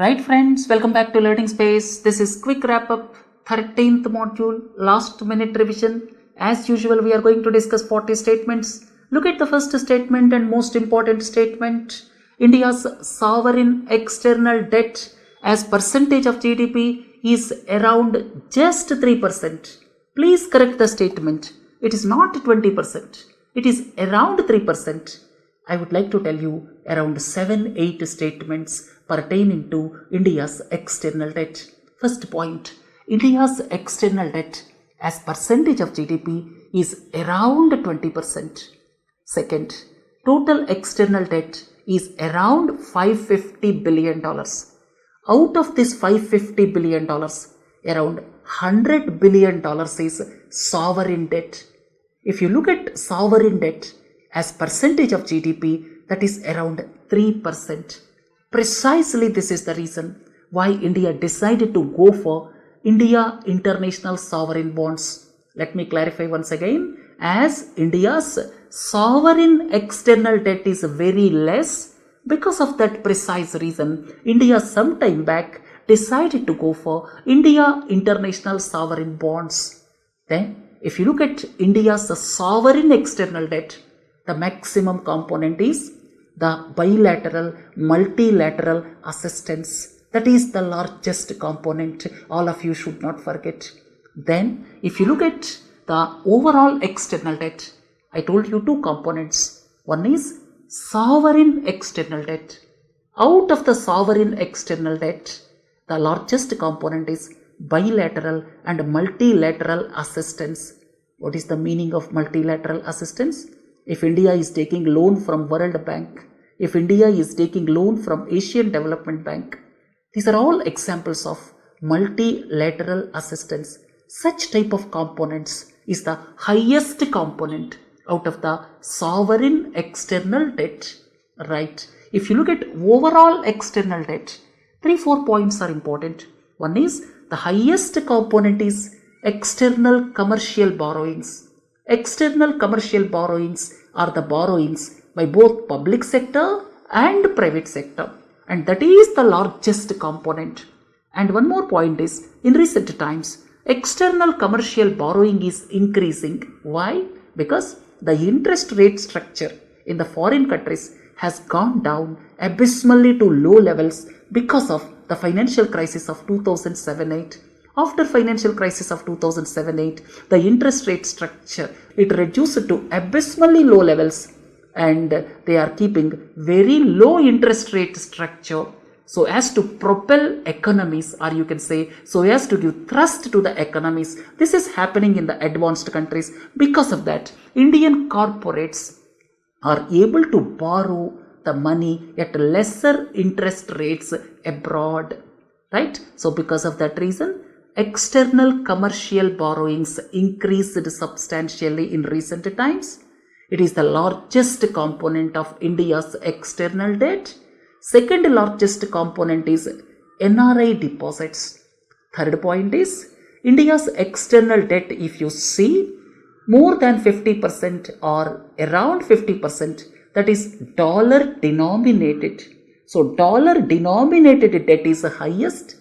Right friends, welcome back to Learning Space. This is quick wrap up, 13th module, last minute revision. As usual, we are going to discuss 40 statements. Look at the first statement and most important statement. India's sovereign external debt as percentage of GDP is around just 3%. Please correct the statement. It is not 20%. It is around 3%. I would like to tell you around 7-8 statements pertaining to India's external debt. First point, India's external debt as percentage of GDP is around 20%. Second, total external debt is around $550 billion. Out of this $550 billion, around $100 billion is sovereign debt. If you look at sovereign debt as percentage of GDP, that is around 3%. Precisely this is the reason why India decided to go for India International Sovereign Bonds. Let me clarify once again. As India's sovereign external debt is very less, because of that precise reason, India some time back decided to go for India International Sovereign Bonds. Then, if you look at India's sovereign external debt, the maximum component is the bilateral, multilateral assistance. That is the largest component. All of you should not forget. Then, if you look at the overall external debt, I told you two components. One is sovereign external debt. Out of the sovereign external debt, the largest component is bilateral and multilateral assistance. What is the meaning of multilateral assistance? If India is taking loan from World Bank, if India is taking loan from Asian Development Bank, these are all examples of multilateral assistance. Such type of components is the highest component out of the sovereign external debt. Right. If you look at overall external debt, 3-4 points are important. One is the highest component is external commercial borrowings. External commercial borrowings are the borrowings by both public sector and private sector, and that is the largest component. And one more point is, in recent times, external commercial borrowing is increasing. Why? Because the interest rate structure in the foreign countries has gone down abysmally to low levels because of the financial crisis of 2007-8. After financial crisis of 2007-8, the interest rate structure, it reduced to abysmally low levels, and they are keeping very low interest rate structure so as to propel economies, or you can say so as to give thrust to the economies. This is happening in the advanced countries. Because of that, Indian corporates are able to borrow the money at lesser interest rates abroad. Right? So because of that reason, external commercial borrowings increased substantially in recent times. It is the largest component of India's external debt. Second largest component is NRI deposits. Third point is India's external debt, if you see, more than 50% or around 50%, that is dollar denominated. So dollar denominated debt is the highest,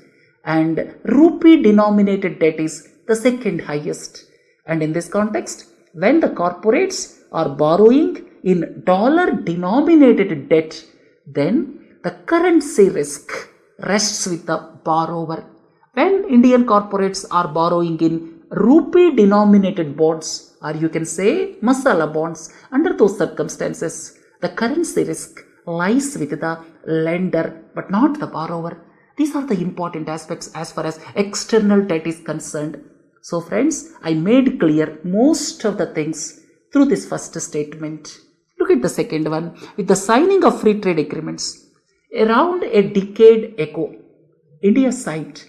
and rupee denominated debt is the second highest. And in this context, when the corporates are borrowing in dollar denominated debt, then the currency risk rests with the borrower. When Indian corporates are borrowing in rupee denominated bonds, or you can say masala bonds, under those circumstances, the currency risk lies with the lender but not the borrower. These are the important aspects as far as external debt is concerned. So friends, I made clear most of the things through this first statement. Look at the second one. With the signing of free trade agreements, around a decade ago, India signed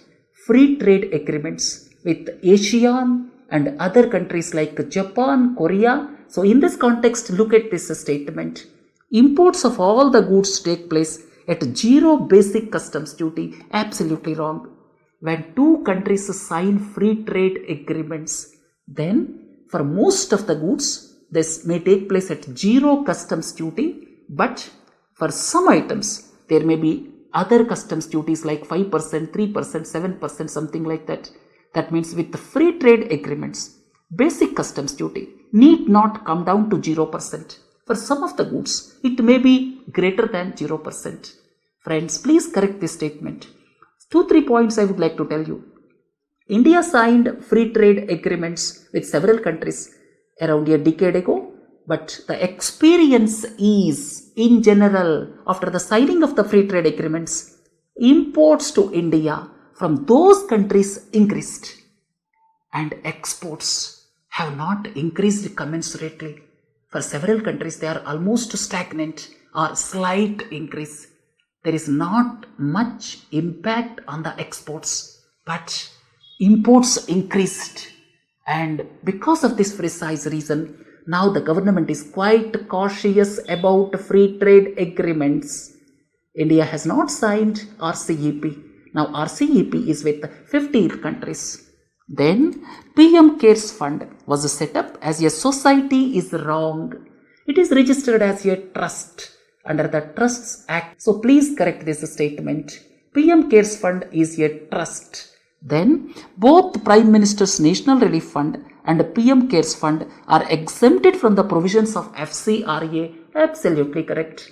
free trade agreements with ASEAN and other countries like Japan, Korea. So in this context, look at this statement. Imports of all the goods take place at zero basic customs duty. Absolutely wrong. When two countries sign free trade agreements, then for most of the goods, this may take place at zero customs duty, but for some items, there may be other customs duties like 5%, 3%, 7%, something like that. That means with the free trade agreements, basic customs duty need not come down to 0%. For some of the goods, it may be greater than 0%. Friends, please correct this statement. 2-3 points I would like to tell you. India signed free trade agreements with several countries around a decade ago, but the experience is, in general, after the signing of the free trade agreements, imports to India from those countries increased and exports have not increased commensurately. For several countries, they are almost stagnant or slight increase. There is not much impact on the exports, but imports increased. And because of this precise reason, now the government is quite cautious about free trade agreements. India has not signed RCEP. Now RCEP is with 50 countries. Then PM CARES Fund was set up as a society is wrong. It is registered as a trust under the Trusts Act. So please correct this statement. PM CARES Fund is a trust. Then both Prime Minister's National Relief Fund and PM CARES Fund are exempted from the provisions of FCRA. Absolutely correct.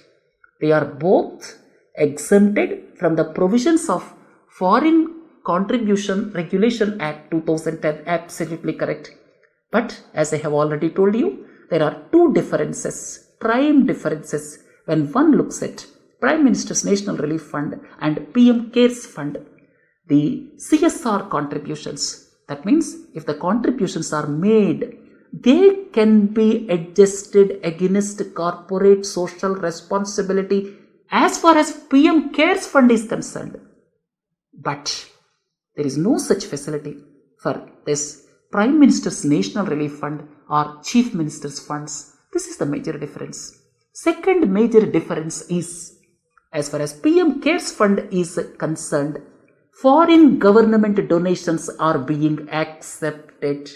They are both exempted from the provisions of Foreign Contribution Regulation Act 2010. Absolutely correct. But as I have already told you, there are two differences, prime differences when one looks at Prime Minister's National Relief Fund and PM CARES Fund. The CSR contributions, that means if the contributions are made, they can be adjusted against corporate social responsibility as far as PM CARES Fund is concerned. But there is no such facility for this Prime Minister's National Relief Fund or Chief Minister's funds. This is the major difference. Second major difference is, as far as PM CARES Fund is concerned, foreign government donations are being accepted.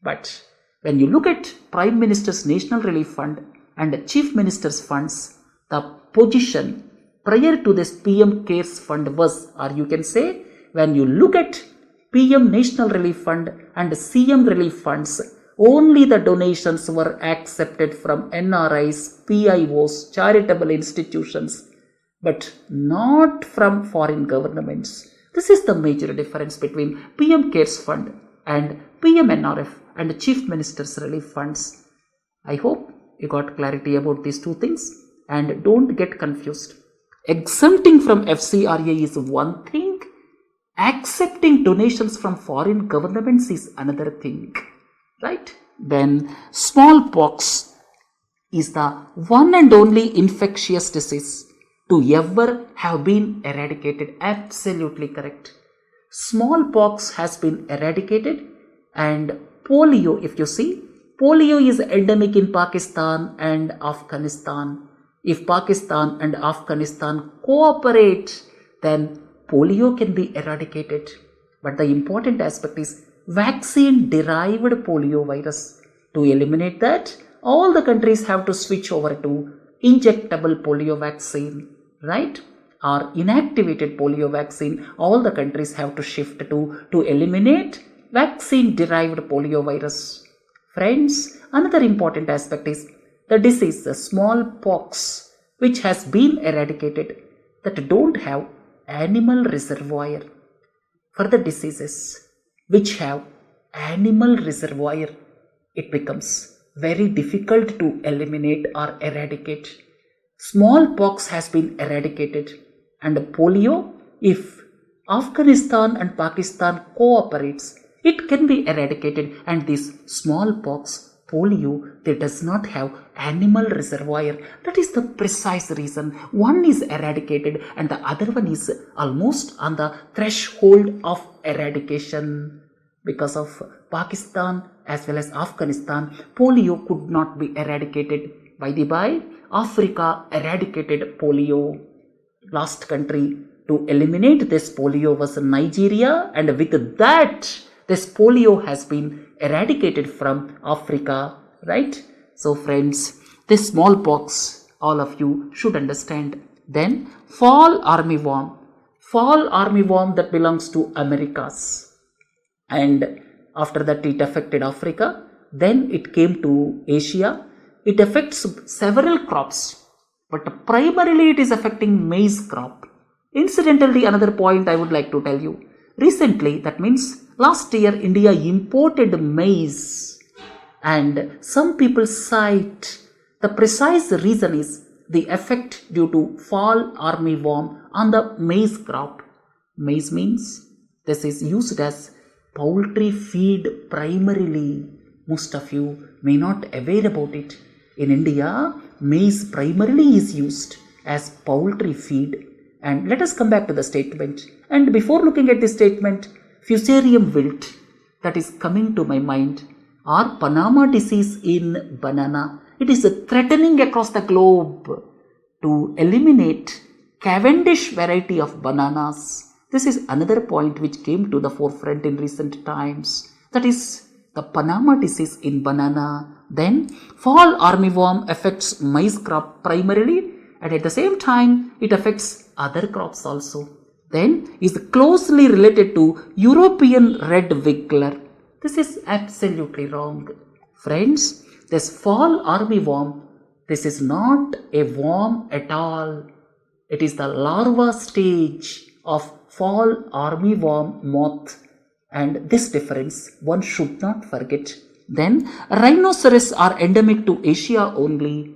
But when you look at Prime Minister's National Relief Fund and Chief Minister's funds, the position prior to this PM CARES Fund was, or you can say, when you look at PM National Relief Fund and CM Relief Funds, only the donations were accepted from NRIs, PIOs, charitable institutions, but not from foreign governments. This is the major difference between PM CARES Fund and PM NRF and Chief Minister's Relief Funds. I hope you got clarity about these two things and don't get confused. Exempting from FCRA is one thing, accepting donations from foreign governments is another thing, right? Then smallpox is the one and only infectious disease to ever have been eradicated. Absolutely correct. Smallpox has been eradicated, and polio, if you see, polio is endemic in Pakistan and Afghanistan. If Pakistan and Afghanistan cooperate, then polio can be eradicated. But the important aspect is vaccine-derived polio virus. To eliminate that, all the countries have to switch over to injectable polio vaccine, right? Or inactivated polio vaccine. All the countries have to shift to eliminate vaccine-derived polio virus. Friends, another important aspect is the disease, the smallpox, which has been eradicated, that don't have animal reservoir. For the diseases which have animal reservoir, it becomes very difficult to eliminate or eradicate. Smallpox has been eradicated, and polio, if Afghanistan and Pakistan cooperates, it can be eradicated. And this smallpox, polio, they does not have animal reservoir. That is the precise reason one is eradicated and the other one is almost on the threshold of eradication. Because of Pakistan as well as Afghanistan, polio could not be eradicated. By the by, Africa eradicated polio. Last country to eliminate this polio was Nigeria, and with that, this polio has been eradicated from Africa, right? So friends, this smallpox, all of you should understand, Then fall armyworm. Fall armyworm that belongs to Americas. And after that it affected Africa. Then it came to Asia. It affects several crops. But primarily it is affecting maize crop. Incidentally, another point I would like to tell you. Recently, that means last year, India imported maize. And some people cite the precise reason is the effect due to fall armyworm on the maize crop. Maize means this is used as poultry feed primarily. Most of you may not aware about it. In India, maize primarily is used as poultry feed. And let us come back to the statement. And before looking at this statement, fusarium wilt that is coming to my mind or Panama disease in banana. It is threatening across the globe to eliminate Cavendish variety of bananas. This is another point which came to the forefront in recent times. That is the Panama disease in banana. Then fall armyworm affects maize crop primarily, and at the same time it affects other crops also. Then is closely related to European red wiggler. This is absolutely wrong. Friends, this fall armyworm, this is not a worm at all. It is the larva stage of fall armyworm moth. And this difference one should not forget. Then rhinoceros are endemic to Asia only.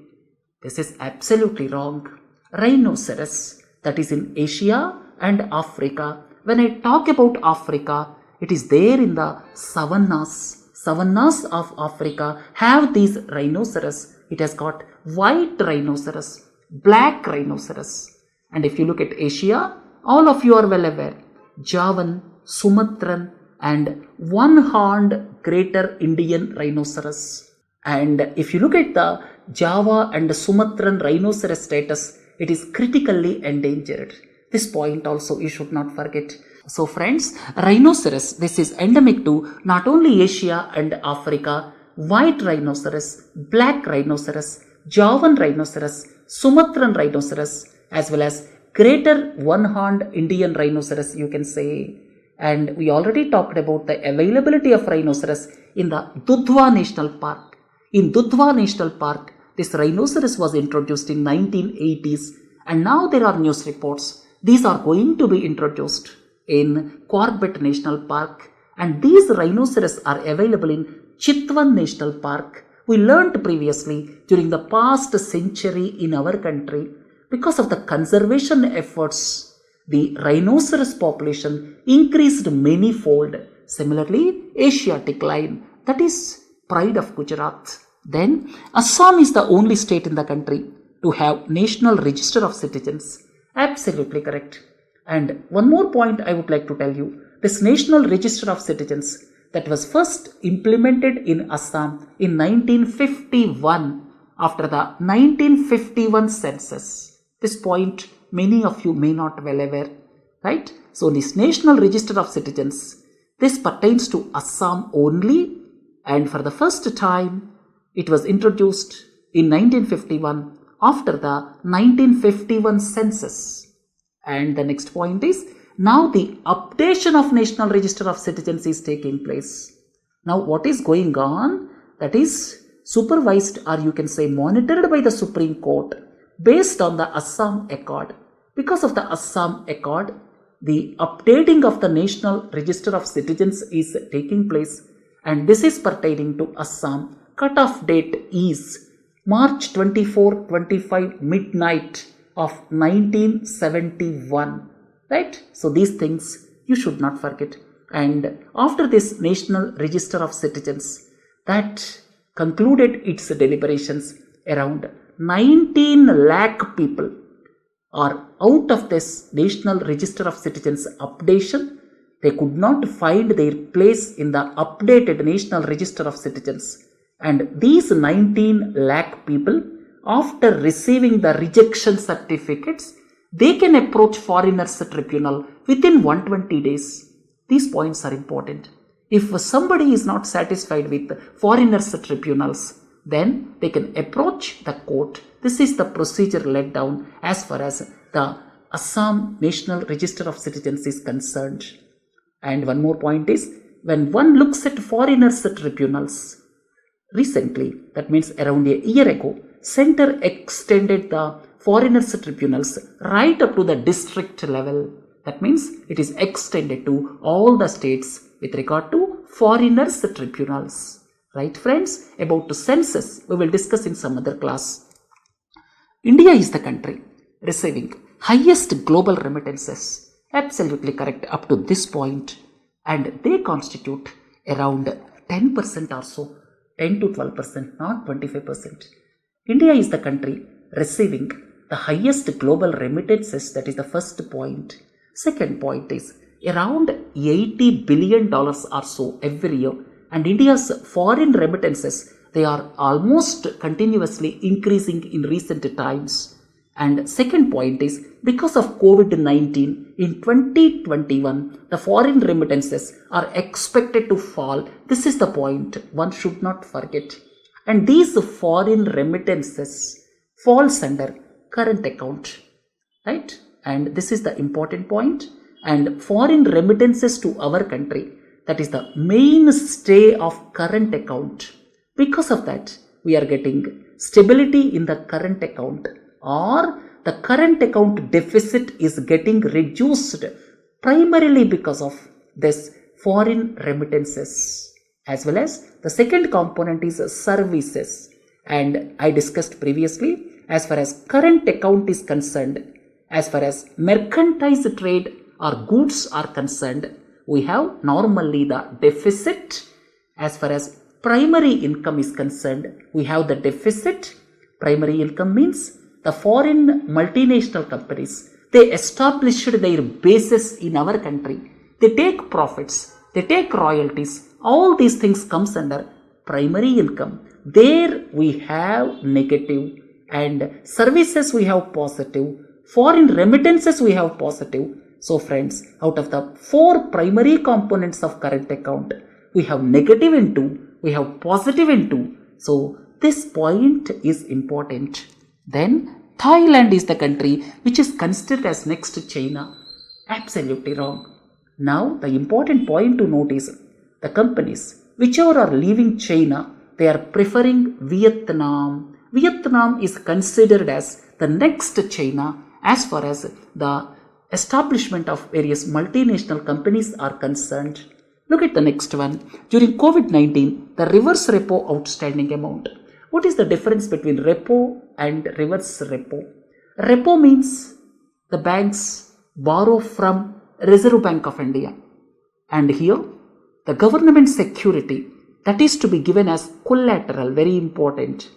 This is absolutely wrong. Rhinoceros, that is in Asia and Africa. When I talk about Africa, it is there in the savannas. Savannas of Africa have these rhinoceros. It has got white rhinoceros, black rhinoceros. And if you look at Asia, all of you are well aware. Javan, Sumatran and one-horned greater Indian rhinoceros. And if you look at the Java and the Sumatran rhinoceros status, it is critically endangered. This point also you should not forget. So friends, rhinoceros, this is endemic to not only Asia and Africa. White rhinoceros, black rhinoceros, Javan rhinoceros, Sumatran rhinoceros, as well as greater one-horned Indian rhinoceros, you can say. And we already talked about the availability of rhinoceros in the Dudhwa National Park. In Dudhwa National Park, this rhinoceros was introduced in 1980s, and now there are news reports. These are going to be introduced in Corbett National Park, and these rhinoceros are available in Chitwan National Park. We learnt previously during the past century in our country, because of the conservation efforts, the rhinoceros population increased many-fold. Similarly, Asiatic lion, that is pride of Gujarat. Then, Assam is the only state in the country to have National Register of Citizens. Absolutely correct. And one more point I would like to tell you. This National Register of Citizens that was first implemented in Assam in 1951 after the 1951 census. This point many of you may not well aware, right? So this National Register of Citizens, this pertains to Assam only, and for the first time it was introduced in 1951 after the 1951 census. And the next point is, now the updation of National Register of Citizens is taking place. Now what is going on? That is supervised, or you can say monitored by the Supreme Court based on the Assam Accord. Because of the Assam Accord, the updating of the National Register of Citizens is taking place, and this is pertaining to Assam. Cut-off date is March 24-25 midnight of 1971. Right? So these things you should not forget. And after this National Register of Citizens, that concluded its deliberations, around 19 lakh people are out of this National Register of Citizens updation. They could not find their place in the updated National Register of Citizens. And these 19 lakh people, after receiving the rejection certificates, they can approach Foreigners Tribunal within 120 days. These points are important. If somebody is not satisfied with Foreigners Tribunals, then they can approach the court This is the procedure laid down as far as the Assam National Register of Citizens is concerned. And one more point is, when one looks at foreigners tribunals, recently, that means around a year ago, Center extended the foreigners tribunals right up to the district level. That means it is extended to all the states with regard to foreigners tribunals. Right, friends? About the census, we will discuss in some other class. India is the country receiving highest global remittances. Absolutely correct up to this point. And they constitute around 10% or so. 10 to 12%, not 25%. India is the country receiving the highest global remittances. That is the first point. Second point is around $80 billion or so every year. And India's foreign remittances, they are almost continuously increasing in recent times. And second point is, because of COVID-19 in 2021, the foreign remittances are expected to fall. This is the point one should not forget. And these foreign remittances falls under current account, right? And this is the important point. And foreign remittances to our country, that is the mainstay of current account. Because of that, we are getting stability in the current account, or the current account deficit is getting reduced primarily because of this foreign remittances. As well as the second component is services. And I discussed previously, as far as current account is concerned, as far as mercantile trade or goods are concerned, we have normally the deficit. As far as primary income is concerned, we have the deficit. Primary income means the foreign multinational companies, they established their bases in our country. They take profits, they take royalties. All these things comes under primary income. There we have negative, and services we have positive. Foreign remittances we have positive. So friends, out of the four primary components of current account, we have negative in 2, we have positive in 2. So this point is important. Then Thailand is the country which is considered as next to China. Absolutely wrong. Now the important point to note is, the companies whichever are leaving China, they are preferring Vietnam. Vietnam is considered as the next China as far as the establishment of various multinational companies are concerned. Look at the next one. During COVID-19, the reverse repo outstanding amount. What is the difference between repo and reverse repo? Repo means the banks borrow from Reserve Bank of India. And here, the government security that is to be given as collateral, very important.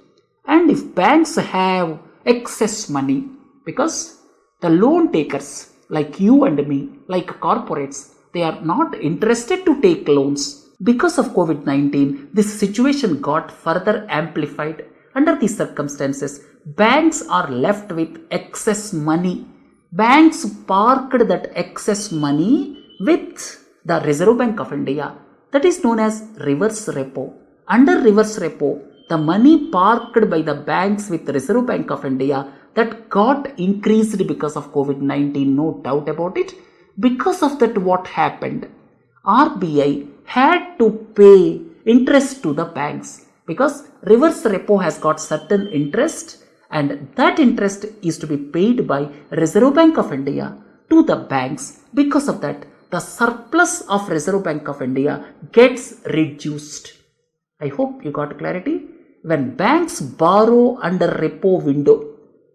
And if banks have excess money, because the loan takers like you and me, like corporates, they are not interested to take loans. Because of COVID-19, this situation got further amplified. Under these circumstances, banks are left with excess money. Banks parked that excess money with the Reserve Bank of India. That is known as reverse repo. Under reverse repo, the money parked by the banks with Reserve Bank of India, that got increased because of COVID-19, no doubt about it. Because of that, what happened? RBI had to pay interest to the banks, because reverse repo has got certain interest, and that interest is to be paid by Reserve Bank of India to the banks. Because of that, the surplus of Reserve Bank of India gets reduced. I hope you got clarity. When banks borrow under repo window,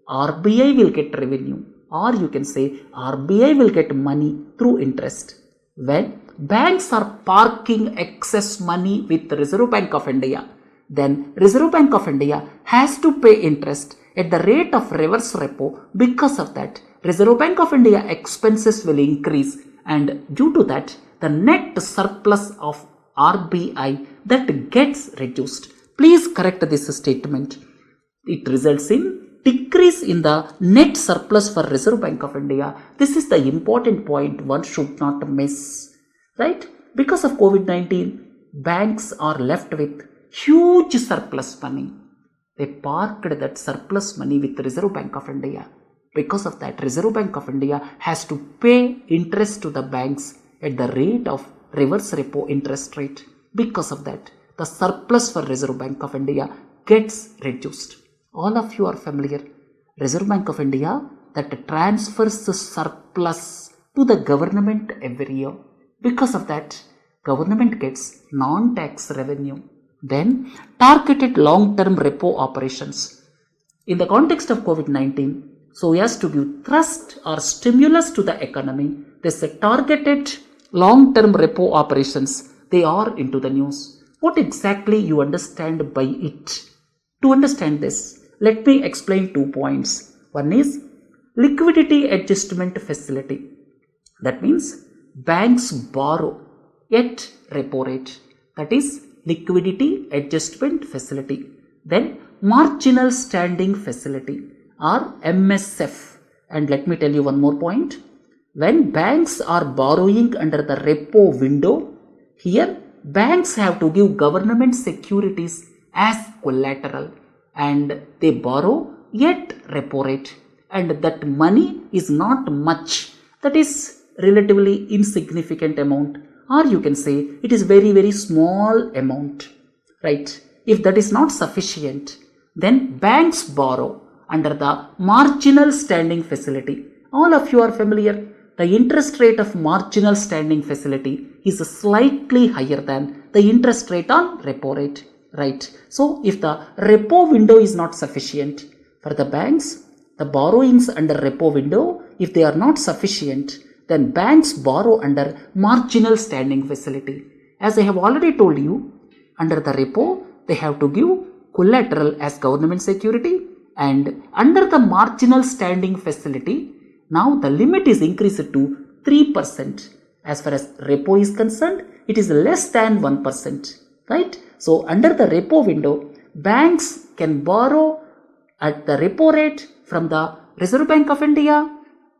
RBI will get revenue, or you can say RBI will get money through interest. When banks are parking excess money with Reserve Bank of India, then Reserve Bank of India has to pay interest at the rate of reverse repo. Because of that, Reserve Bank of India expenses will increase, and due to that, the net surplus of RBI that gets reduced. Please correct this statement. It results in decrease in the net surplus for Reserve Bank of India. This is the important point one should not miss, right? Because of COVID-19, banks are left with huge surplus money. they parked that surplus money with Reserve Bank of India. Because of that, Reserve Bank of India has to pay interest to the banks at the rate of reverse repo interest rate. Because of that, the surplus for Reserve Bank of India gets reduced. All of you are familiar. Reserve Bank of India that transfers the surplus to the government every year. Because of that, government gets non-tax revenue. Then, targeted long-term repo operations. In the context of COVID-19, so as to give thrust or stimulus to the economy, this targeted long-term repo operations, they are into the news. What exactly you understand by it? To understand this, let me explain 2 points. One is liquidity adjustment facility. That means banks borrow at repo rate. That is liquidity adjustment facility. Then marginal standing facility or MSF. And let me tell you one more point. When banks are borrowing under the repo window, here banks have to give government securities as collateral and they borrow at repo rate, and that money is not much. That is relatively insignificant amount, or you can say it is very small amount, right? If that is not sufficient, then banks borrow under the marginal standing facility. All of you are familiar. The interest rate of marginal standing facility is slightly higher than the interest rate on repo rate, right? So if the repo window is not sufficient for the banks, the borrowings under repo window, if they are not sufficient, then banks borrow under marginal standing facility. As I have already told you, under the repo, they have to give collateral as government security, and under the marginal standing facility, now the limit is increased to 3%. As far as repo is concerned, it is less than 1%, right? So under the repo window, banks can borrow at the repo rate from the Reserve Bank of India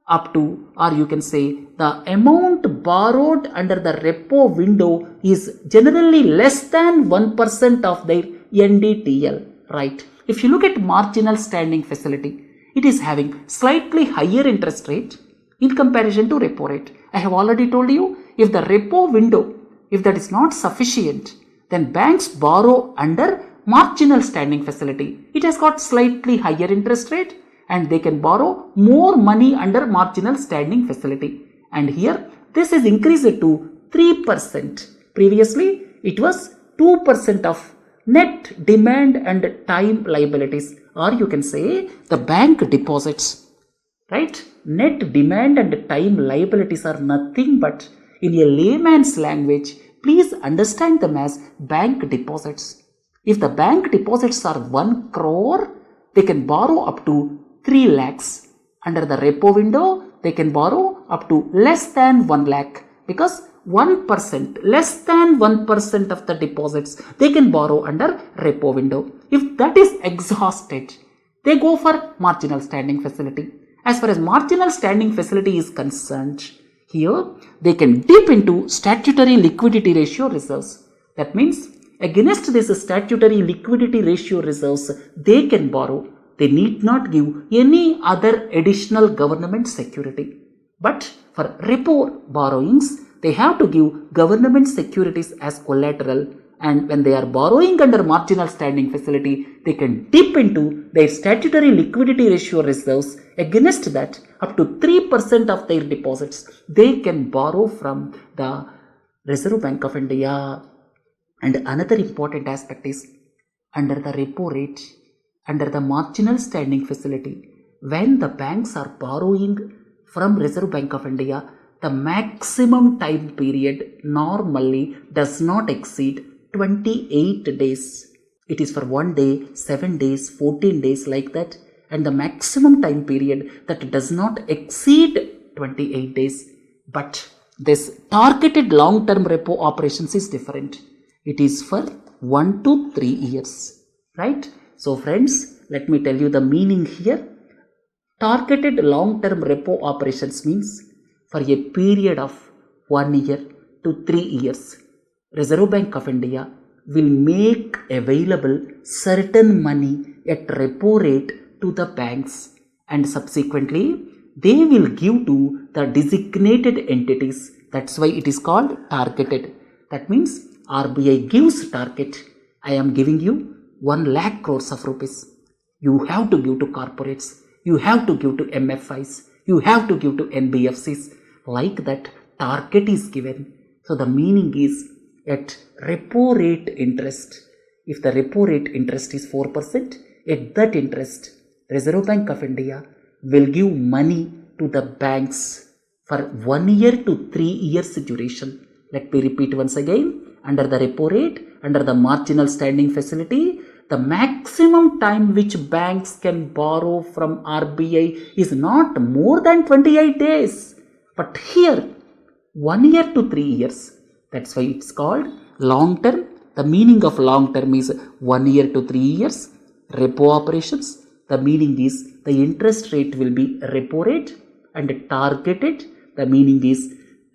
up to, or you can say the amount borrowed under the repo window is generally less than 1% of their NDTL, right? If you look at marginal standing facility, it is having slightly higher interest rate in comparison to repo rate. I have already told you, if the repo window, if that is not sufficient, then banks borrow under marginal standing facility. It has got slightly higher interest rate and they can borrow more money under marginal standing facility. And here this is increased to 3%. Previously it was 2% of net demand and time liabilities, or you can say the bank deposits, right? Net demand and time liabilities are nothing but, in a layman's language, please understand them as bank deposits. If the bank deposits are 1 crore, they can borrow up to 3 lakhs. Under the repo window, they can borrow up to less than 1 lakh, because 1%, less than 1% of the deposits they can borrow under repo window. If that is exhausted, they go for marginal standing facility. As far as marginal standing facility is concerned, here they can dip into statutory liquidity ratio reserves. That means against this statutory liquidity ratio reserves, they can borrow. They need not give any other additional government security. But for repo borrowings, they have to give government securities as collateral, and when they are borrowing under marginal standing facility, they can dip into their statutory liquidity ratio reserves. Against that, up to 3% of their deposits, they can borrow from the Reserve Bank of India. And another important aspect is, under the repo rate, under the marginal standing facility, when the banks are borrowing from Reserve Bank of India, the maximum time period normally does not exceed 28 days. It is for 1 day, 7 days, 14 days, like that. And the maximum time period that does not exceed 28 days. But this targeted long-term repo operations is different. It is for 1 to 3 years, right? So friends, let me tell you the meaning here. Targeted long-term repo operations means for a period of 1 year to 3 years, Reserve Bank of India will make available certain money at repo rate to the banks, and subsequently they will give to the designated entities. That's why it is called targeted. That means RBI gives target. I am giving you 1 lakh crores of rupees. You have to give to corporates. You have to give to MFIs. You have to give to NBFCs. Like that, target is given. So the meaning is at repo rate interest. If the repo rate interest is 4%, at that interest, Reserve Bank of India will give money to the banks for 1 year to 3 years duration. Let me repeat once again. Under the repo rate, under the marginal standing facility, the maximum time which banks can borrow from RBI is not more than 28 days. But here, 1 year to 3 years. That's why it's called long term. The meaning of long term is 1 year to 3 years. Repo operations, the meaning is the interest rate will be repo rate, and targeted, the meaning is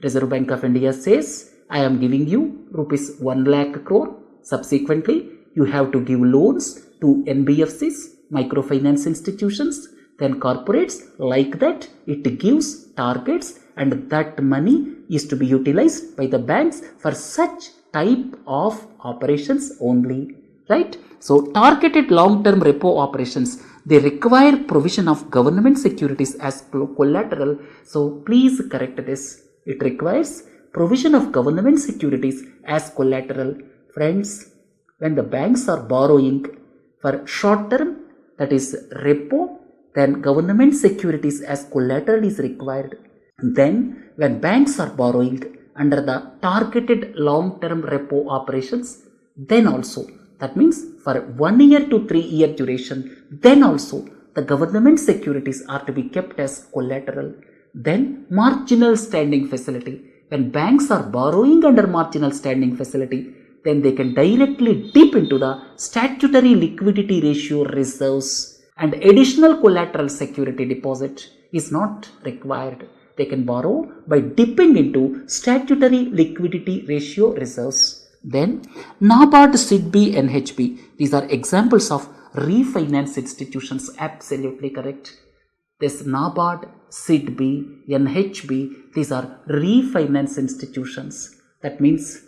Reserve Bank of India says, I am giving you rupees 1 lakh crore. Subsequently, you have to give loans to NBFCs, microfinance institutions, then corporates. Like that, it gives targets, and that money is to be utilized by the banks for such type of operations only. Right? So, targeted long-term repo operations, they require provision of government securities as collateral. So, please correct this. It requires provision of government securities as collateral. Friends, when the banks are borrowing for short term, that is repo, then government securities as collateral is required. Then when banks are borrowing under the targeted long term repo operations, then also, that means for 1 year to 3 year duration, then also the government securities are to be kept as collateral. Then marginal standing facility. When banks are borrowing under marginal standing facility, then they can directly dip into the statutory liquidity ratio reserves, and additional collateral security deposit is not required. They can borrow by dipping into statutory liquidity ratio reserves. Then NABARD, SIDBI, NHB, these are examples of refinance institutions. Absolutely correct. This NABARD, SIDBI, NHB, these are refinance institutions. That means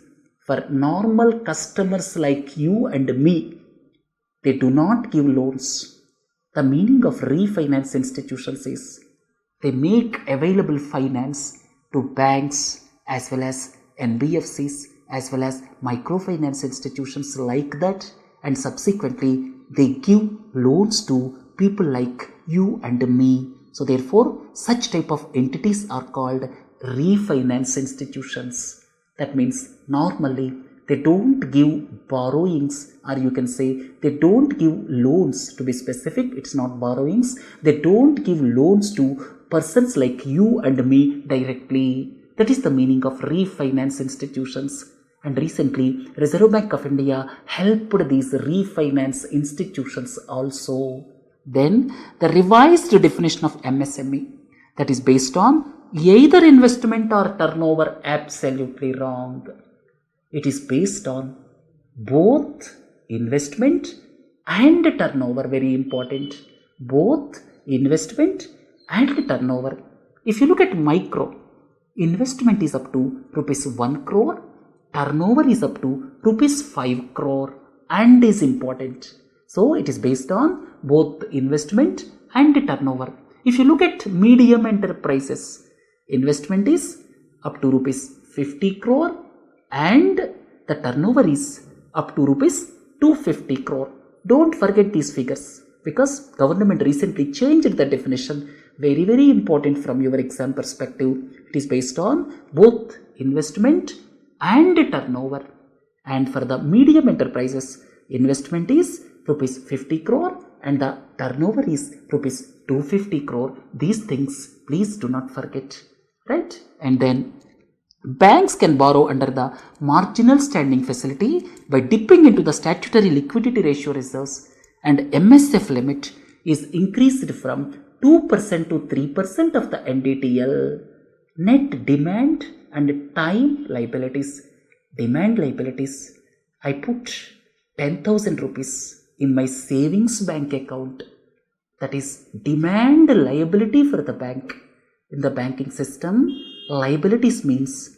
for normal customers like you and me, they do not give loans. The meaning of refinance institutions is they make available finance to banks as well as NBFCs as well as microfinance institutions like that, and subsequently they give loans to people like you and me. So therefore, such type of entities are called refinance institutions. That means normally they don't give borrowings, or you can say they don't give loans. To be specific, it's not borrowings. They don't give loans to persons like you and me directly. That is the meaning of refinance institutions. And recently, Reserve Bank of India helped these refinance institutions also. Then the revised definition of MSME, that is based on either investment or turnover. Absolutely wrong. It is based on both investment and turnover. Very important. Both investment and turnover. If you look at micro, investment is up to rupees 1 crore, turnover is up to rupees 5 crore, and is important. So it is based on both investment and turnover. If you look at medium enterprises, investment is up to rupees 50 crore and the turnover is up to rupees 250 crore. Don't forget these figures because government recently changed the definition. Very, very important from your exam perspective. It is based on both investment and turnover. And for the medium enterprises, investment is rupees 50 crore and the turnover is rupees 250 crore. These things please do not forget, right? And then banks can borrow under the marginal standing facility by dipping into the statutory liquidity ratio reserves, and MSF limit is increased from 2% to 3% of the NDTL. Net demand and time liabilities. Demand liabilities, I put 10,000 rupees in my savings bank account. That is demand liability for the bank. In the banking system, liabilities means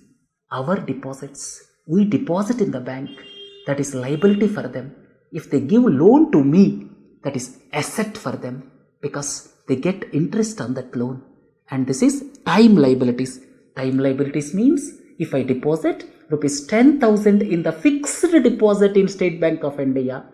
our deposits. We deposit in the bank. That is liability for them. If they give loan to me, that is asset for them because they get interest on that loan. And this is time liabilities. Time liabilities means if I deposit rupees 10,000 in the fixed deposit in State Bank of India,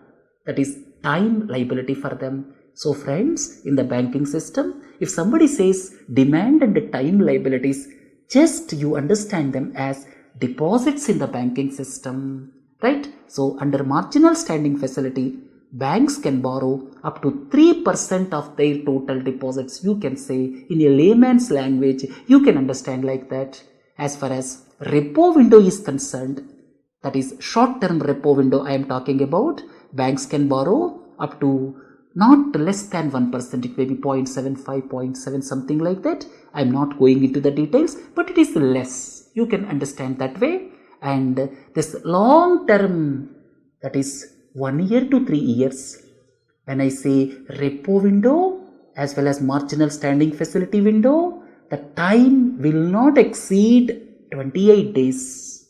that is time liability for them. So friends, in the banking system, if somebody says demand and time liabilities, just you understand them as deposits in the banking system, right? So under marginal standing facility, banks can borrow up to 3% of their total deposits. You can say in a layman's language, you can understand like that. As far as repo window is concerned, that is short-term repo window I am talking about, banks can borrow up to not less than 1%, it may be 0.75, 0.7, something like that. I am not going into the details, but it is less. You can understand that way. And this long term, that is 1 year to 3 years. When I say repo window as well as marginal standing facility window, the time will not exceed 28 days.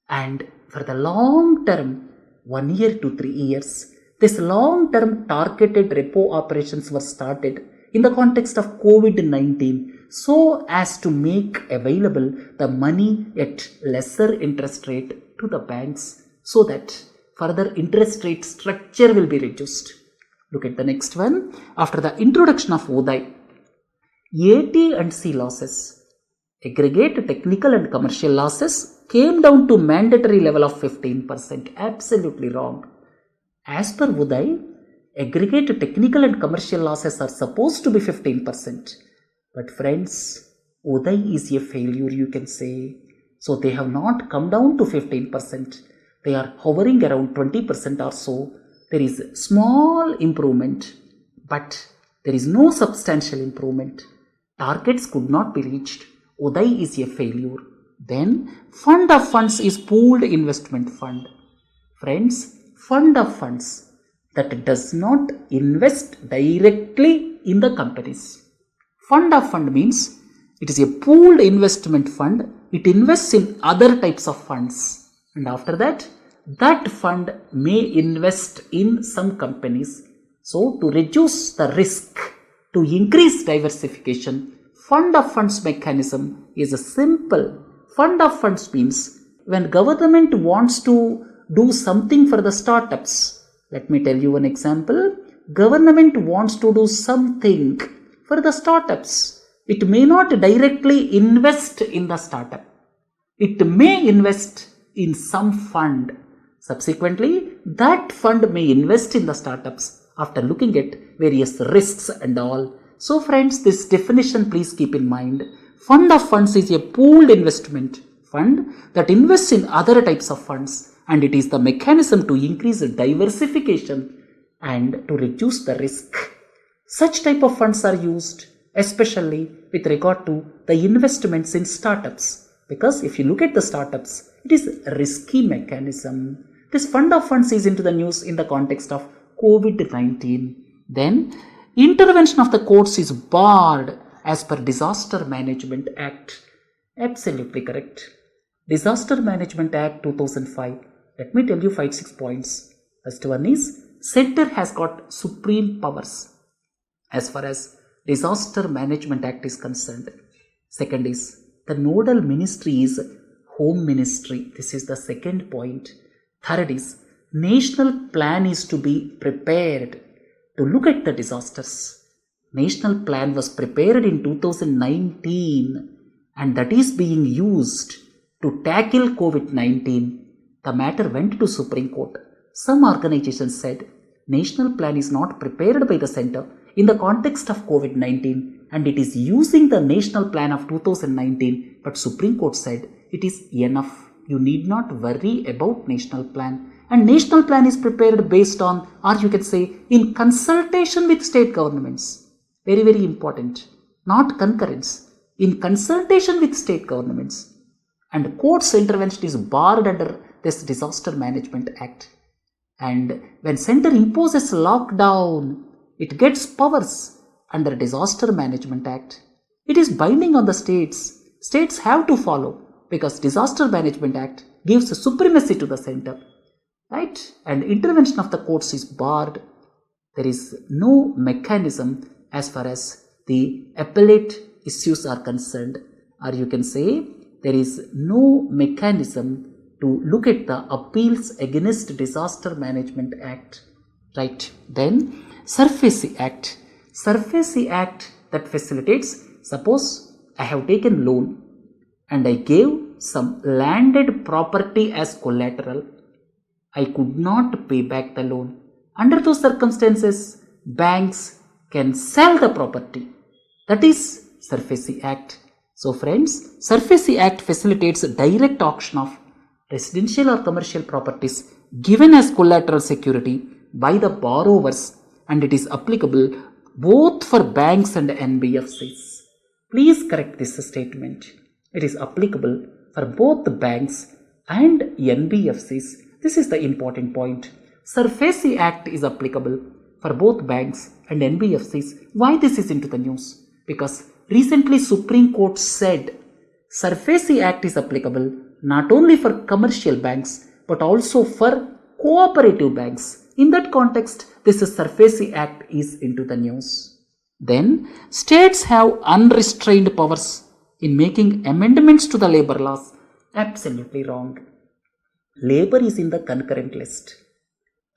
And for the long term, 1 year to 3 years, this long-term targeted repo operations were started in the context of COVID-19 so as to make available the money at lesser interest rate to the banks so that further interest rate structure will be reduced. Look at the next one. After the introduction of ODI, AT&C losses, aggregate technical and commercial losses, came down to mandatory level of 15%. Absolutely wrong. As per ODI, aggregate technical and commercial losses are supposed to be 15%. But friends, ODI is a failure, you can say. So they have not come down to 15%. They are hovering around 20% or so. There is small improvement, but there is no substantial improvement. Targets could not be reached. ODI is a failure. Then fund of funds is pooled investment fund. Friends, fund of funds that does not invest directly in the companies. Fund of fund means it is a pooled investment fund. It invests in other types of funds. And after that, that fund may invest in some companies. So to reduce the risk, to increase diversification, fund of funds mechanism is a simple. Fund of funds means when government wants to do something for the startups. Let me tell you one example. Government wants to do something for the startups. It may not directly invest in the startup. It may invest in some fund. Subsequently, that fund may invest in the startups after looking at various risks and all. So friends, this definition please keep in mind. Fund of funds is a pooled investment fund that invests in other types of funds. And it is the mechanism to increase diversification and to reduce the risk. Such type of funds are used especially with regard to the investments in startups. Because if you look at the startups, it is a risky mechanism. This fund of funds is into the news in the context of COVID-19. Then, intervention of the courts is barred as per Disaster Management Act. Absolutely correct. Disaster Management Act 2005. Let me tell you 5-6 points. First one is, center has got supreme powers as far as Disaster Management Act is concerned. Second is, the nodal ministry is Home Ministry. This is the second point. Third is, national plan is to be prepared to look at the disasters. National plan was prepared in 2019 and that is being used to tackle COVID-19. The matter went to Supreme Court. Some organizations said national plan is not prepared by the center in the context of COVID-19 and it is using the national plan of 2019, but Supreme Court said it is enough. You need not worry about national plan. And national plan is prepared based on, or you can say, in consultation with state governments. Very, very important. Not concurrence. In consultation with state governments. And court's intervention is barred under this Disaster Management Act. And when center imposes lockdown, it gets powers under Disaster Management Act. It is binding on the states. States have to follow because Disaster Management Act gives supremacy to the center, right? And intervention of the courts is barred. There is no mechanism as far as the appellate issues are concerned, or you can say there is no mechanism to look at the appeals against Disaster Management Act, right? Then Surface Act. Surface Act that facilitates, suppose I have taken loan and I gave some landed property as collateral. I could not pay back the loan. Under those circumstances, banks can sell the property. That is Surface Act. So friends, Surface Act facilitates direct auction of residential or commercial properties given as collateral security by the borrowers, and it is applicable both for banks and NBFCs. Please correct this statement. It is applicable for both the banks and NBFCs. This is the important point. Surface Act is applicable for both banks and NBFCs. Why this is into the news? Because recently Supreme Court said Surface Act is applicable not only for commercial banks but also for cooperative banks. In that context, this Surface Act is into the news. Then, states have unrestrained powers in making amendments to the labor laws. Absolutely wrong. Labor is in the concurrent list,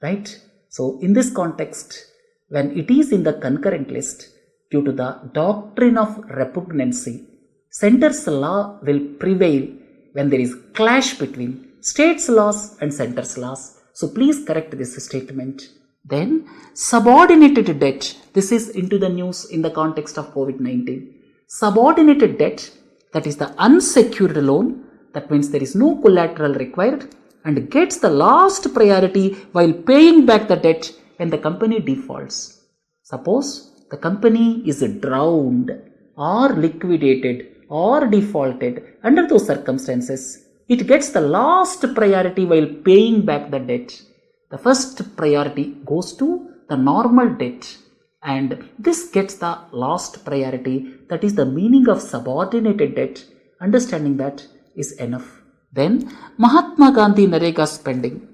right? So, in this context, when it is in the concurrent list, due to the doctrine of repugnancy, center's law will prevail when there is clash between state's laws and center's laws. So please correct this statement. Then subordinated debt. This is into the news in the context of COVID-19. Subordinated debt, that is the unsecured loan, that means there is no collateral required and gets the last priority while paying back the debt when the company defaults. Suppose the company is drowned or liquidated or defaulted. Under those circumstances, it gets the last priority while paying back the debt. The first priority goes to the normal debt, and this gets the last priority. That is the meaning of subordinated debt. Understanding that is enough. Then Mahatma Gandhi Narega spending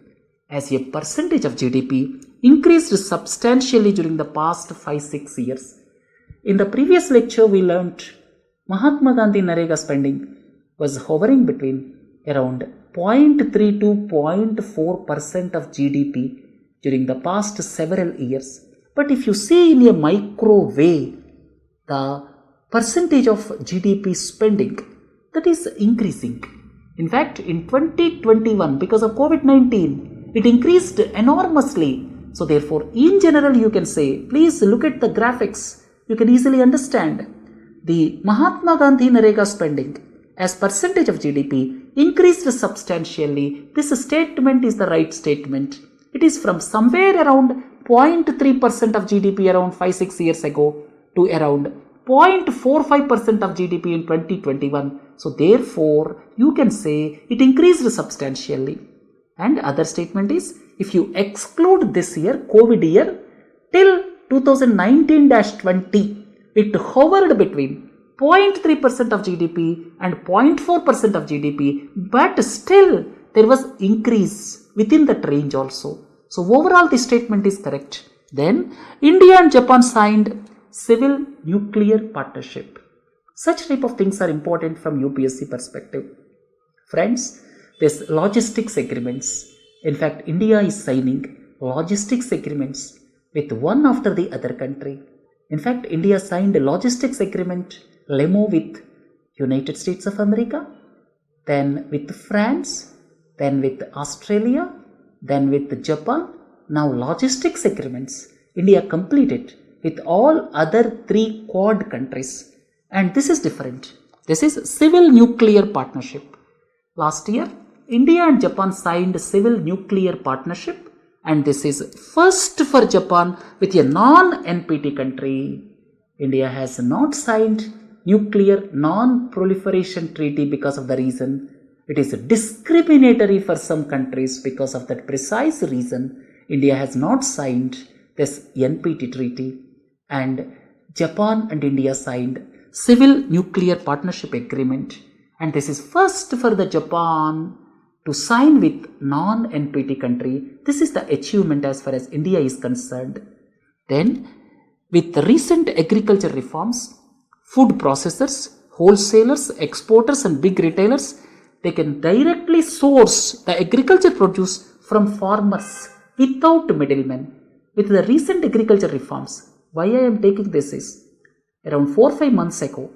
as a percentage of GDP increased substantially during the past 5-6 years. In the previous lecture, we learnt Mahatma Gandhi Narega spending was hovering between around 0.3 to 0.4% of GDP during the past several years. But if you see in a micro way, the percentage of GDP spending, that is increasing. In fact, in 2021, because of COVID-19, it increased enormously. So therefore, in general, you can say, please look at the graphics. You can easily understand. The Mahatma Gandhi Narega spending as percentage of GDP increased substantially. This statement is the right statement. It is from somewhere around 0.3% of GDP around 5-6 years ago to around 0.45% of GDP in 2021. So therefore, you can say it increased substantially. And other statement is, if you exclude this year, COVID year, till 2019-20, it hovered between 0.3% of GDP and 0.4% of GDP, but still there was increase within that range also. So overall the statement is correct. Then India and Japan signed civil nuclear partnership. Such type of things are important from UPSC perspective. Friends, there's logistics agreements. In fact, India is signing logistics agreements with one after the other country. In fact, India signed a logistics agreement, LEMO, with United States of America, then with France, then with Australia, then with Japan. Now logistics agreements, India completed with all other 3 Quad countries. And this is different. This is civil nuclear partnership. Last year, India and Japan signed civil nuclear partnership, and this is first for Japan with a non-NPT country. India has not signed nuclear non-proliferation treaty because of the reason it is discriminatory for some countries. Because of that precise reason, India has not signed this NPT treaty, and Japan and India signed Civil Nuclear Partnership Agreement, and this is first for the Japan to sign with non-NPT country. This is the achievement as far as India is concerned. Then, with the recent agriculture reforms, food processors, wholesalers, exporters and big retailers, they can directly source the agriculture produce from farmers without middlemen. With the recent agriculture reforms, why I am taking this is, around 4-5 months ago,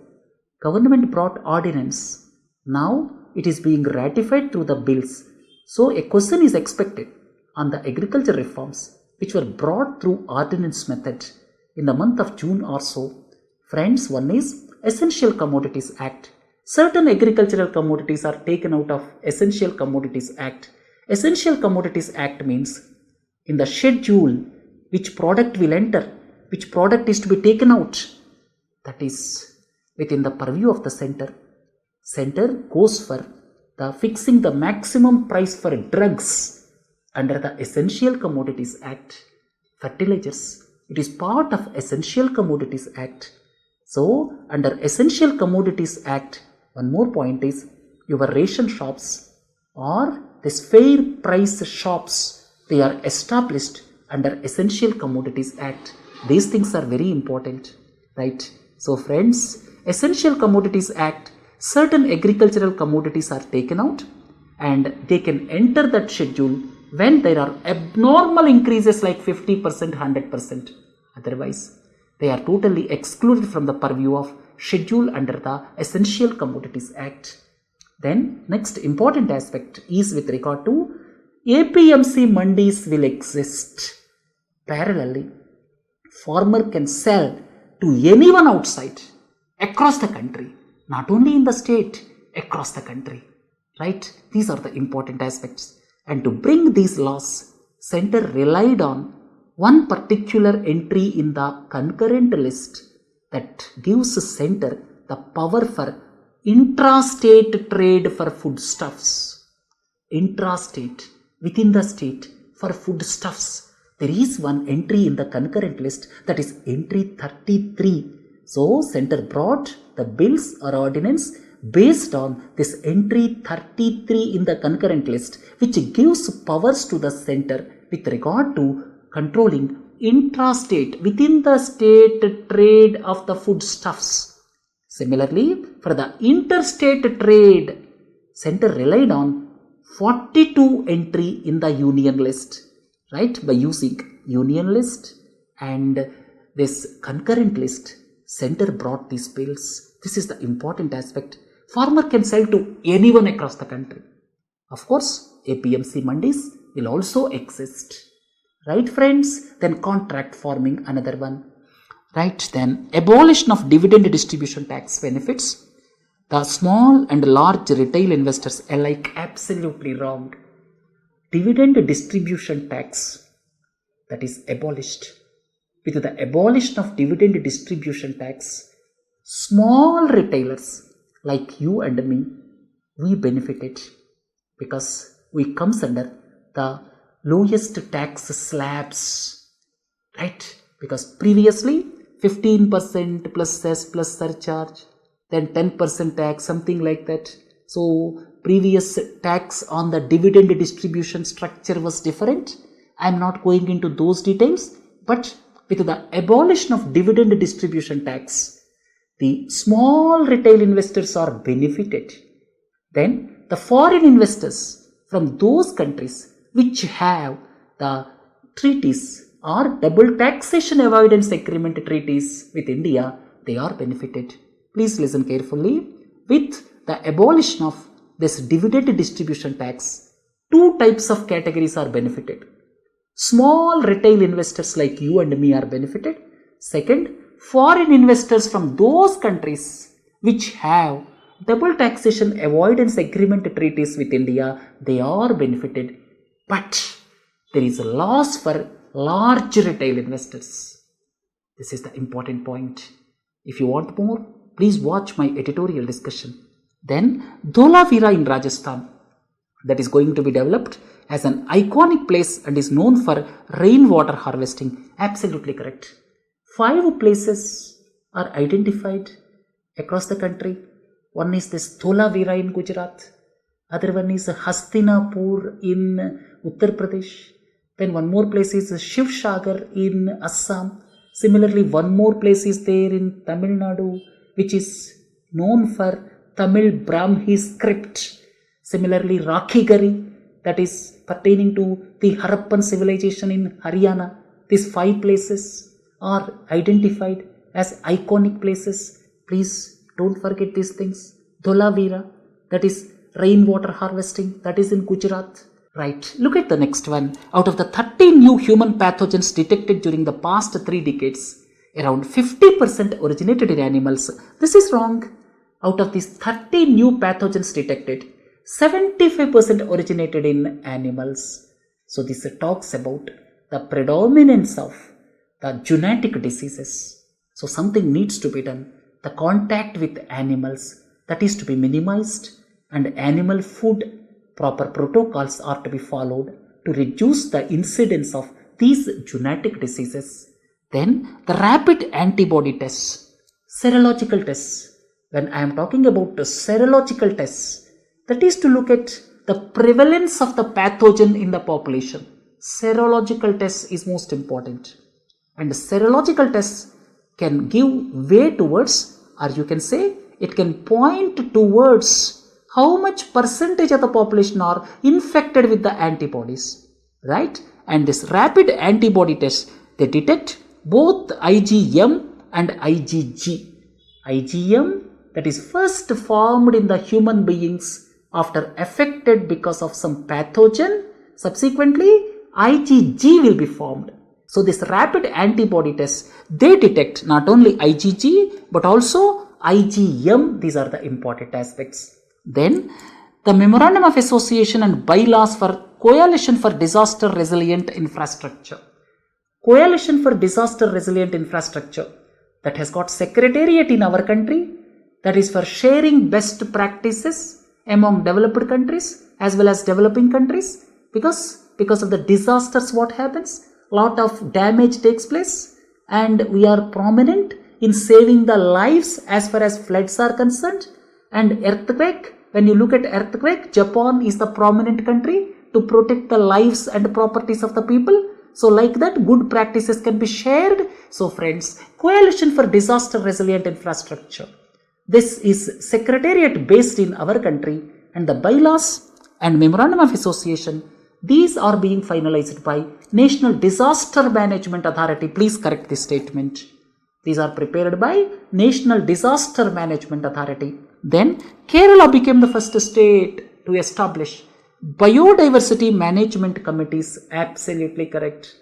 government brought ordinance. Now it is being ratified through the bills. So a question is expected on the agriculture reforms which were brought through ordinance method in the month of June or so. Friends, one is Essential Commodities Act. Certain agricultural commodities are taken out of Essential Commodities Act. Essential Commodities Act means in the schedule which product will enter, which product is to be taken out, that is within the purview of the center. Center goes for the fixing the maximum price for drugs under the Essential Commodities Act. Fertilizers, it is part of Essential Commodities Act. So under Essential Commodities Act, one more point is your ration shops or this fair price shops, they are established under Essential Commodities Act. These things are very important, right? So friends, Essential Commodities Act, certain agricultural commodities are taken out and they can enter that schedule when there are abnormal increases like 50%, 100%. Otherwise, they are totally excluded from the purview of schedule under the Essential Commodities Act. Then next important aspect is with regard to APMC mandis will exist. Parallelly, farmer can sell to anyone outside, across the country, not only in the state, across the country, right? These are the important aspects. And to bring these laws, center relied on one particular entry in the concurrent list that gives center the power for intrastate trade for foodstuffs. Intrastate, within the state, for foodstuffs. There is one entry in the concurrent list, that is entry 33. So center brought the bills or ordinance based on this entry 33 in the concurrent list, which gives powers to the center with regard to controlling intrastate, within the state trade of the foodstuffs. Similarly, for the interstate trade, center relied on 42 entry in the union list, right? By using union list and this concurrent list, center brought these bills. This is the important aspect. Farmer can sell to anyone across the country. Of course, APMC mandis will also exist. Right, friends? Then contract farming, another one. Right, then abolition of dividend distribution tax benefits. The small and large retail investors alike absolutely wrong. Dividend distribution tax, that is abolished. With the abolition of dividend distribution tax, small retailers like you and me, we benefited because we comes under the lowest tax slabs, right? Because previously 15% plus cess plus surcharge, then 10% tax, something like that. So previous tax on the dividend distribution structure was different. I am not going into those details, but with the abolition of dividend distribution tax, the small retail investors are benefited. Then the foreign investors from those countries which have the treaties or double taxation avoidance agreement treaties with India, they are benefited. Please listen carefully. With the abolition of this dividend distribution tax, two types of categories are benefited. Small retail investors like you and me are benefited. Second, foreign investors from those countries which have double taxation avoidance agreement treaties with India, they are benefited. But there is a loss for large retail investors. This is the important point. If you want more, please watch my editorial discussion. Then Dholavira in Rajasthan, that is going to be developed as an iconic place and is known for rainwater harvesting. Absolutely correct. 5 places are identified across the country. One is this Dholavira in Gujarat. Other one is Hastinapur in Uttar Pradesh. Then one more place is Shivsagar in Assam. Similarly, one more place is there in Tamil Nadu, which is known for Tamil Brahmi script. Similarly, Rakhigari, that is pertaining to the Harappan civilization in Haryana. These 5 places are identified as iconic places. Please don't forget these things. Dholavira, that is rainwater harvesting, that is in Gujarat. Right, look at the next one. Out of the 13 new human pathogens detected during the past 3 decades, around 50% originated in animals. This is wrong. Out of these 13 new pathogens detected, 75% originated in animals. So this talks about the predominance of the genetic diseases. So something needs to be done. The contact with animals, that is to be minimized, and animal food proper protocols are to be followed to reduce the incidence of these genetic diseases. Then the rapid antibody tests, serological tests. When I am talking about the serological tests, that is to look at the prevalence of the pathogen in the population. Serological tests is most important. And the serological tests can give way towards, or you can say it can point towards how much percentage of the population are infected with the antibodies, right? And this rapid antibody test, they detect both IgM and IgG. IgM, that is first formed in the human beings after affected because of some pathogen. Subsequently, IgG will be formed. So this rapid antibody test, they detect not only IgG but also IgM. These are the important aspects. Then the Memorandum of Association and Bylaws for Coalition for Disaster Resilient Infrastructure. Coalition for Disaster Resilient Infrastructure, that has got secretariat in our country, that is for sharing best practices among developed countries as well as developing countries, because of the disasters what happens, lot of damage takes place, and we are prominent in saving the lives as far as floods are concerned. And earthquake, when you look at earthquake, Japan is the prominent country to protect the lives and properties of the people. So like that, good practices can be shared. So friends, Coalition for Disaster Resilient Infrastructure, this is secretariat based in our country, and the bylaws and Memorandum of Association, these are being finalized by National Disaster Management Authority. Please correct this statement. These are prepared by National Disaster Management Authority. Then Kerala became the first state to establish Biodiversity Management Committees. Absolutely correct.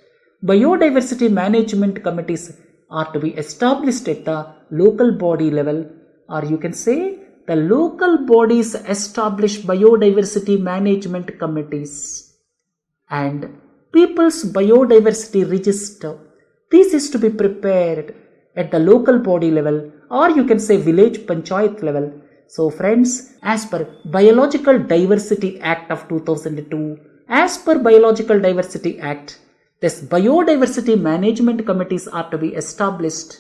Biodiversity Management Committees are to be established at the local body level, or you can say the local bodies establish Biodiversity Management Committees. And People's Biodiversity Register, this is to be prepared at the local body level, or you can say village panchayat level. So friends, as per Biological Diversity Act of 2002, as per Biological Diversity Act, this Biodiversity Management Committees are to be established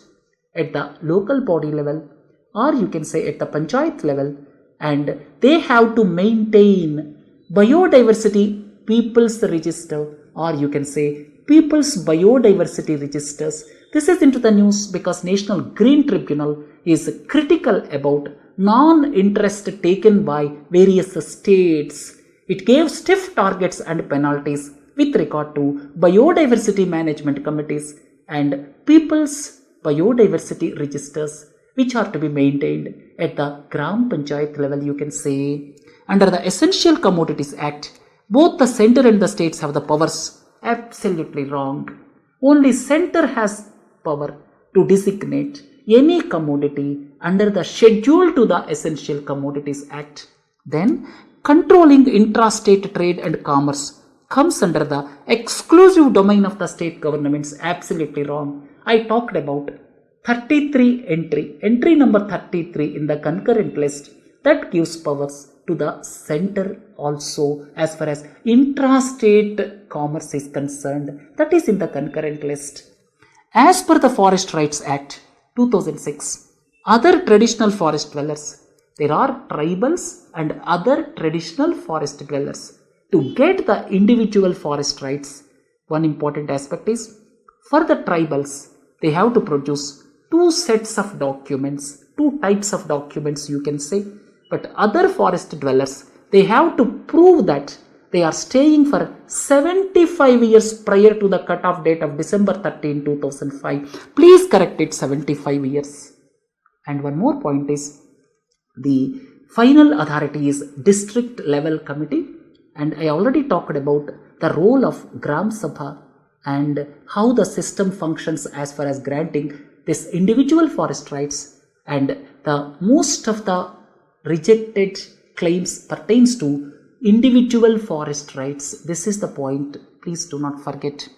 at the local body level, or you can say at the panchayat level, and they have to maintain Biodiversity People's Register, or you can say People's Biodiversity Registers. This is into the news because National Green Tribunal is critical about non-interest taken by various states. It gave stiff targets and penalties with regard to Biodiversity Management Committees and People's Biodiversity Registers, which are to be maintained at the Gram Panchayat level, you can say. Under the Essential Commodities Act, both the center and the states have the powers. Absolutely wrong. Only center has power to designate any commodity under the schedule to the Essential Commodities Act. Then controlling intrastate trade and commerce comes under the exclusive domain of the state governments. Absolutely wrong. I talked about 33 entry number 33 in the concurrent list that gives powers to the center also as far as intrastate commerce is concerned. That is in the concurrent list. As per the Forest Rights Act 2006, other traditional forest dwellers, there are tribals and other traditional forest dwellers. To get the individual forest rights, one important aspect is, for the tribals, they have to produce two sets of documents, two types of documents you can say. But other forest dwellers, they have to prove that they are staying for 75 years prior to the cutoff date of December 13, 2005. Please correct it, 75 years. And one more point is, the final authority is district level committee, and I already talked about the role of Gram Sabha and how the system functions as far as granting this individual forest rights, and the most of the rejected claims pertains to individual forest rights. This is the point, please do not forget.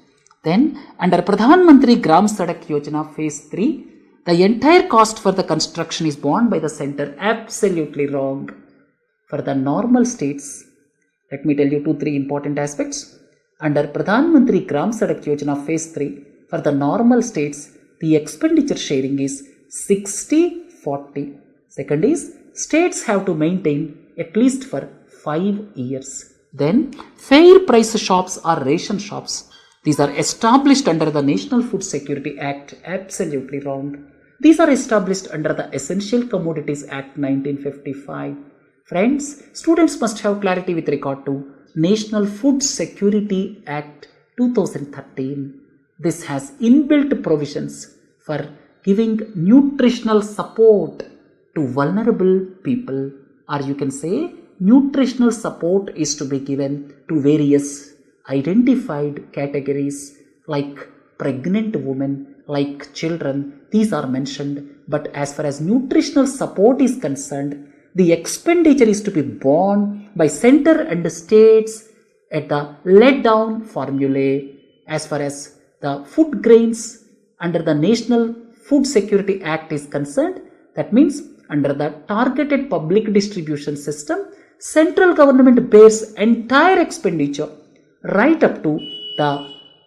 Then under Pradhan Mantri Gram Sadak Yojana phase 3, the entire cost for the construction is borne by the center. Absolutely wrong. For the normal states, let me tell you 2-3 important aspects. Under Pradhan Mantri Gram Sadak Yojana phase 3, for the normal states, the expenditure sharing is 60-40. Second is, states have to maintain at least for 5 years. Then, fair price shops or ration shops. These are established under the National Food Security Act. Absolutely wrong. These are established under the Essential Commodities Act 1955. Friends, students must have clarity with regard to National Food Security Act 2013. This has inbuilt provisions for giving nutritional support to vulnerable people, or you can say nutritional support is to be given to various identified categories like pregnant women, like children. These are mentioned, but as far as nutritional support is concerned, the expenditure is to be borne by center and states at the laid down formulae. As far as the food grains under the National Food Security Act is concerned, that means under the targeted public distribution system, central government bears entire expenditure right up to the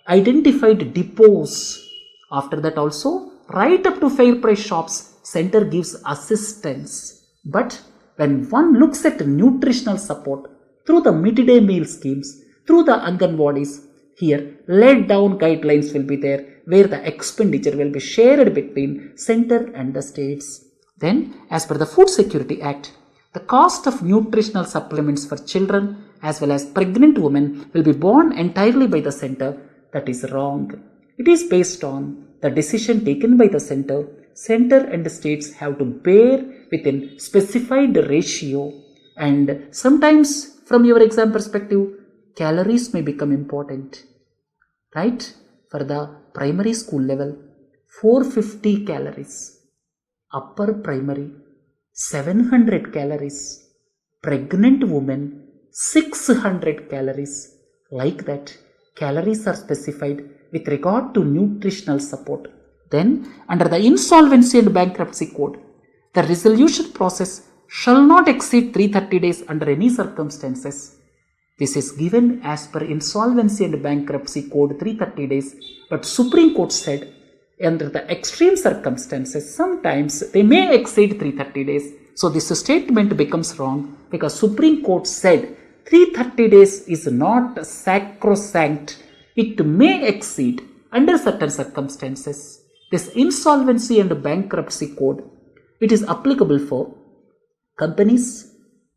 identified depots. After that also, right up to fair price shops, center gives assistance. But when one looks at nutritional support through the midday meal schemes, through the Anganwadis, here laid down guidelines will be there where the expenditure will be shared between center and the states. Then, as per the Food Security Act, the cost of nutritional supplements for children as well as pregnant women will be borne entirely by the center. That is wrong. It is based on the decision taken by the center. Center and the states have to bear within specified ratio, and sometimes from your exam perspective, calories may become important, right? For the primary school level, 450 calories, upper primary 700 calories, pregnant woman 600 calories. Like that, calories are specified with regard to nutritional support. Then, under the Insolvency and Bankruptcy Code, the resolution process shall not exceed 330 days under any circumstances. This is given as per Insolvency and Bankruptcy Code 330 days, but Supreme Court said under the extreme circumstances, sometimes they may exceed 330 days. So this statement becomes wrong because Supreme Court said 330 days is not sacrosanct. It may exceed under certain circumstances. This Insolvency and Bankruptcy Code, it is applicable for companies,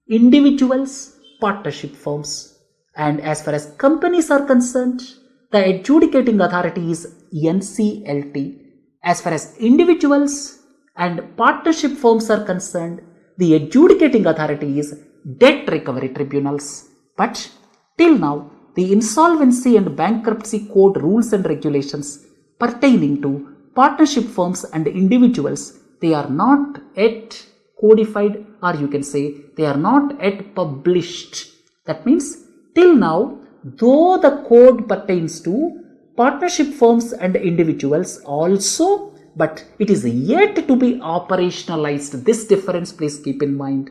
individuals, partnership firms. And as far as companies are concerned, the adjudicating authority is NCLT. As far as individuals and partnership firms are concerned, the adjudicating authority is debt recovery tribunals. But till now, the Insolvency and Bankruptcy Code rules and regulations pertaining to partnership firms and individuals, they are not yet codified, or you can say they are not yet published. That means till now, though the code pertains to partnership firms and individuals also, but it is yet to be operationalized. This difference please keep in mind.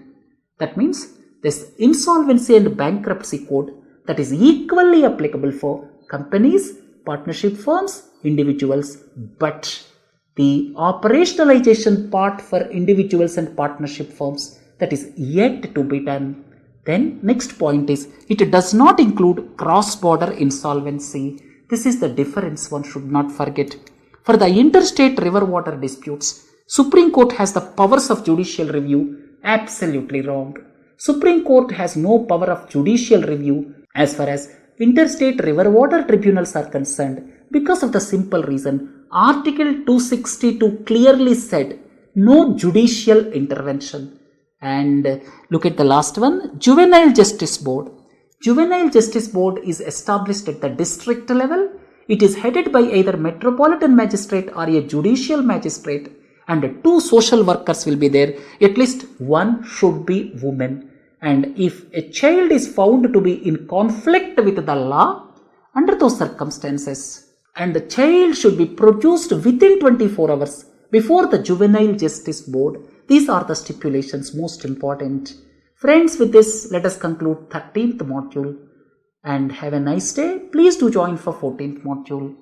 That means this insolvency and bankruptcy code that is equally applicable for companies, partnership firms, individuals, but the operationalization part for individuals and partnership firms that is yet to be done. Then next point is it does not include cross-border insolvency. This is the difference one should not forget. For the interstate river water disputes, Supreme Court has the powers of judicial review. Absolutely wrong. Supreme Court has no power of judicial review as far as interstate river water tribunals are concerned because of the simple reason Article 262 clearly said no judicial intervention. And look at the last one, Juvenile Justice Board. Juvenile Justice Board is established at the district level. It is headed by either metropolitan magistrate or a judicial magistrate, and 2 social workers will be there. At least one should be woman. And if a child is found to be in conflict with the law, under those circumstances, and the child should be produced within 24 hours before the Juvenile Justice Board. These are the stipulations most important. Friends, with this, let us conclude 13th module and have a nice day. Please do join for 14th module.